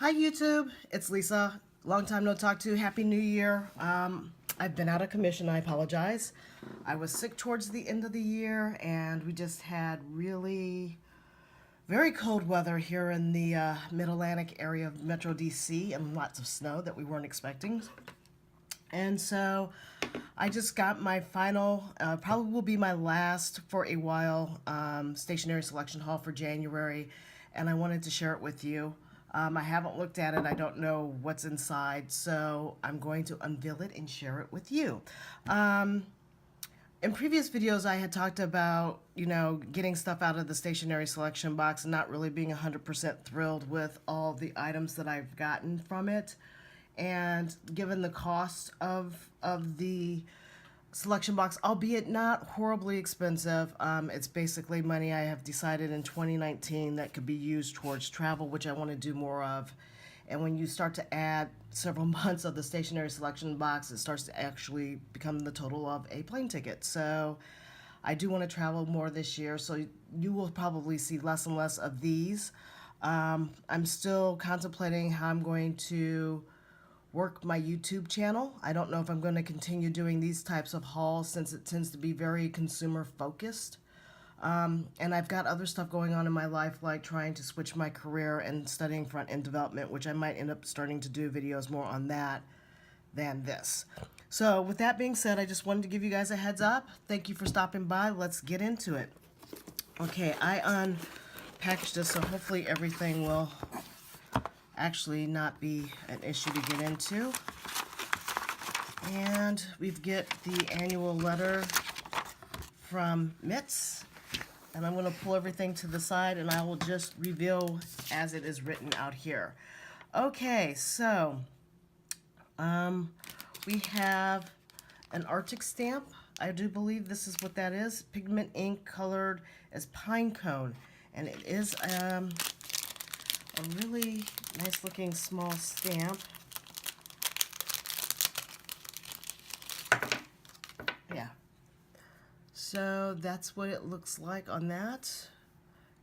Hi YouTube, it's Lisa. Long time no talk to. Happy New Year. I've been out of commission, I apologize. I was sick towards the end of the year and we just had really very cold weather here in the mid-Atlantic area of Metro DC and lots of snow that we weren't expecting. And so I just got my final, probably will be my last for a while, stationery selection haul for January, and I wanted to share it with you. I haven't looked at it. I don't know what's inside, so I'm going to unveil it and share it with you. In previous videos, I had talked about, getting stuff out of the stationery selection box and not really being 100% thrilled with all the items that I've gotten from it. And given the cost of the selection box, albeit not horribly expensive, it's basically money I have decided in 2019 that could be used towards travel, which I want to do more of. And when you start to add several months of the stationery selection box, it starts to actually become the total of a plane ticket. So I do want to travel more this year, so you will probably see less and less of these. I'm still contemplating how I'm going to work my YouTube channel. I don't know if I'm going to continue doing these types of hauls since it tends to be very consumer focused. And I've got other stuff going on in my life, like trying to switch my career and studying front-end development, which I might end up starting to do videos more on that than this. So with that being said, I just wanted to give you guys a heads up. Thank you for stopping by. Let's get into it. Okay, I unpackaged this, so hopefully everything will actually not be an issue to get into. And we get the annual letter from Mitts, and I'm going to pull everything to the side and I will just reveal as it is written out here. Okay, so we have an Arctic stamp. I do believe this is what that is. Pigment ink colored as Pinecone, and it is a really nice looking small stamp. Yeah. So that's what it looks like on that.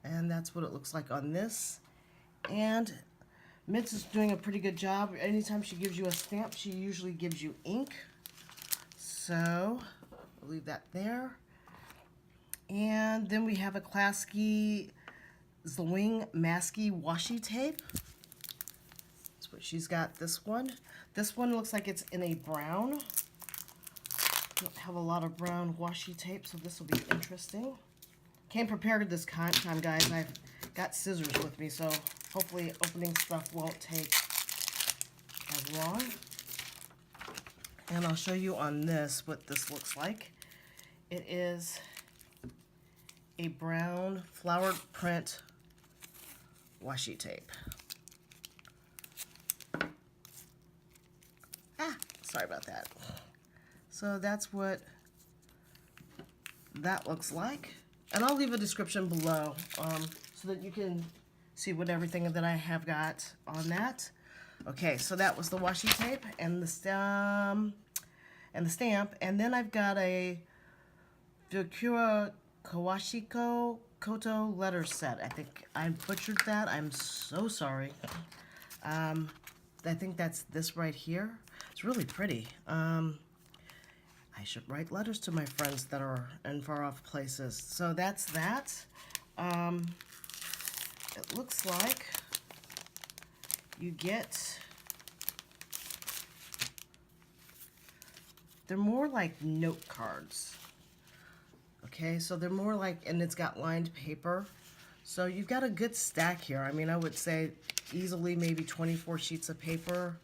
And that's what it looks like on this. And Mitz is doing a pretty good job. Anytime she gives you a stamp, she usually gives you ink. So we'll leave that there. And then we have a Classiky Zwillinge Masky Washi tape. That's what she's got. This one. This one looks like it's in a brown. I don't have a lot of brown washi tape, so this will be interesting. Came prepared this time, guys. I've got scissors with me, so hopefully opening stuff won't take as long. And I'll show you on this what this looks like. It is a brown flowered print washi tape. Sorry about that. So that's what that looks like. And I'll leave a description below so that you can see what everything that I have got on that. Okay, so that was the washi tape and the stamp. And then I've got a Furukawashiko Kototo letter set. I think I butchered that. I'm so sorry. I think that's this right here. It's really pretty. I should write letters to my friends that are in far off places. So that's that. It looks like you get, they're more like note cards. Okay, so they're more like, and it's got lined paper. So you've got a good stack here. I mean, I would say easily maybe 24 sheets of paper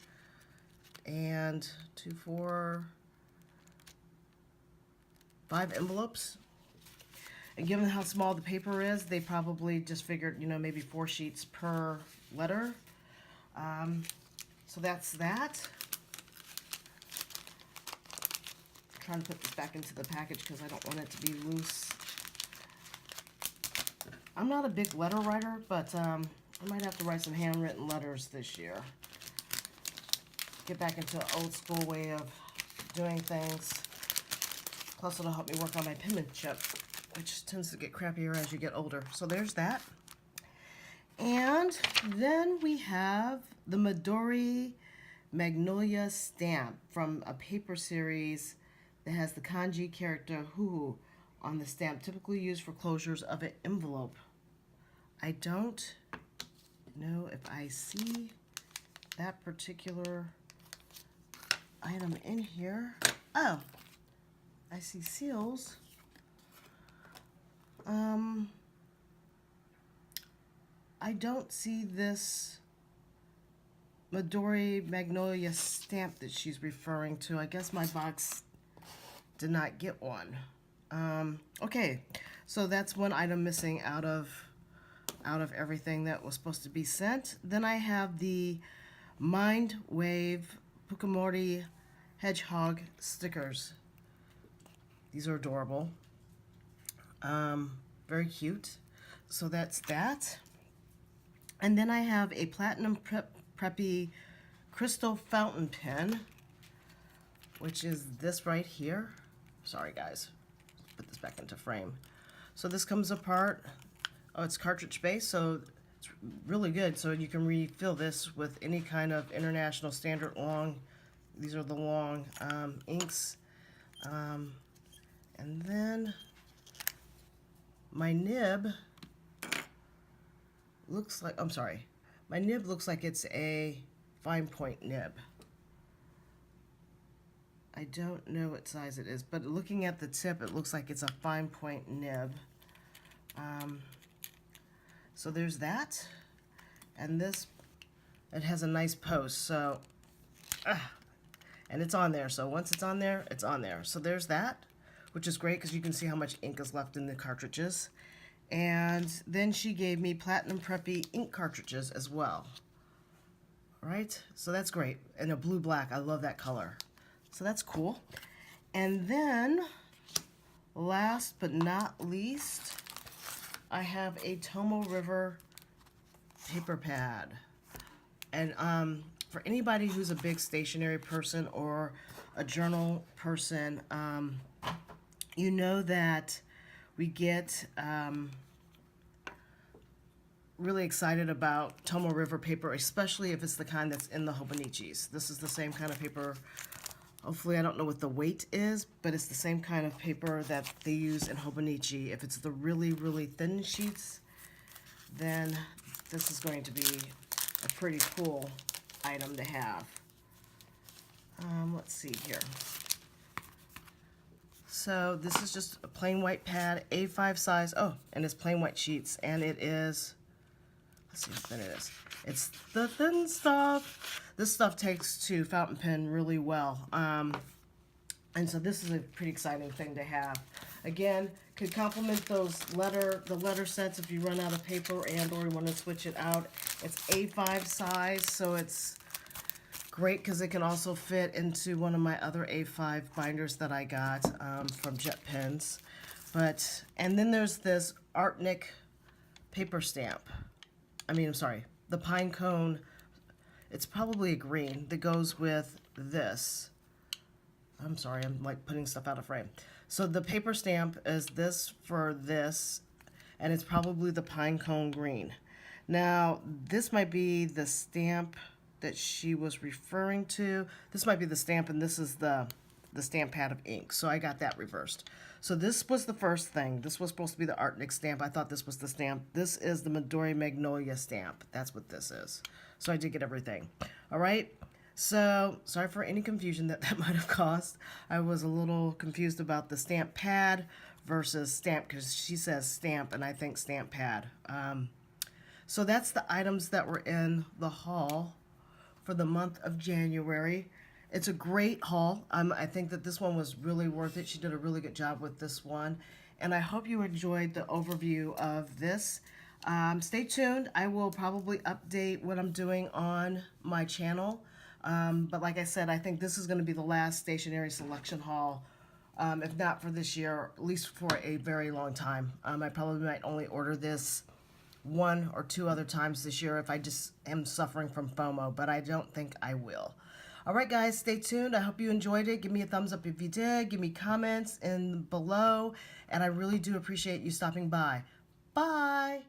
and 2, 4, 5 envelopes. And given how small the paper is, they probably just figured, maybe 4 sheets per letter. So that's that. I'm trying to put this back into the package because I don't want it to be loose. I'm not a big letter writer, but I might have to write some handwritten letters this year. Get back into an old school way of doing things. Plus it'll help me work on my penmanship, which tends to get crappier as you get older. So there's that. And then we have the Midori Magnolia Stamp from a paper series that has the kanji character Hu on the stamp, typically used for closures of an envelope. I don't know if I see that particular item in here. Oh, I see seals. I don't see this Midori Magnolia Stamp that she's referring to. I guess my box did not get one. Okay, so that's one item missing out of everything that was supposed to be sent. Then I have the MindWave Pukumori Hedgehog stickers. These are adorable. Very cute. So that's that. And then I have a Platinum Preppy Crystal Fountain Pen, which is this right here. Sorry guys, put this back into frame. So this comes apart. Oh, it's cartridge based, so it's really good. So you can refill this with any kind of international standard long. These are the long inks. And then my nib looks like, my nib looks like it's a fine point nib. I don't know what size it is, but looking at the tip, it looks like it's a fine point nib. So there's that. And this, it has a nice post, so, and it's on there. So once it's on there, it's on there. So there's that, which is great because you can see how much ink is left in the cartridges. And then she gave me Platinum Preppy ink cartridges as well. All right, so that's great. And a blue-black, I love that color. So that's cool. And then, last but not least, I have a Tomoe River paper pad. And for anybody who's a big stationery person or a journal person, you know that we get really excited about Tomoe River paper, especially if it's the kind that's in the Hobonichis. This is the same kind of paper. Hopefully, I don't know what the weight is, but it's the same kind of paper that they use in Hobonichi. If it's the really, really thin sheets, then this is going to be a pretty cool item to have. Let's see here. So this is just a plain white pad, A5 size. Oh, and it's plain white sheets, and it is, let's see how thin it is. It's the thin stuff. This stuff takes to fountain pen really well. And so this is a pretty exciting thing to have. Again, could complement the letter sets if you run out of paper and or you want to switch it out. It's A5 size, so it's great because it can also fit into one of my other A5 binders that I got from Jet Pens. And then there's this Atnic paper stamp. The Pinecone. It's probably a green that goes with this. I'm sorry, I'm like putting stuff out of frame. So the paper stamp is this for this, and it's probably the Pinecone green. Now, this might be the stamp that she was referring to. This might be the stamp, and this is the stamp pad of ink. So I got that reversed. So this was the first thing. This was supposed to be the Atnic stamp. I thought this was the stamp. This is the Midori Magnolia stamp. That's what this is. So I did get everything. All right. So sorry for any confusion that might have caused. I was a little confused about the stamp pad versus stamp because she says stamp and I think stamp pad. So that's the items that were in the haul for the month of January. It's a great haul. I think that this one was really worth it. She did a really good job with this one. And I hope you enjoyed the overview of this. Stay tuned. I will probably update what I'm doing on my channel. But like I said, I think this is going to be the last stationery selection haul, if not for this year, at least for a very long time. I probably might only order this 1 or 2 other times this year if I just am suffering from FOMO, but I don't think I will. All right, guys, stay tuned. I hope you enjoyed it. Give me a thumbs up if you did. Give me comments below, and I really do appreciate you stopping by. Bye.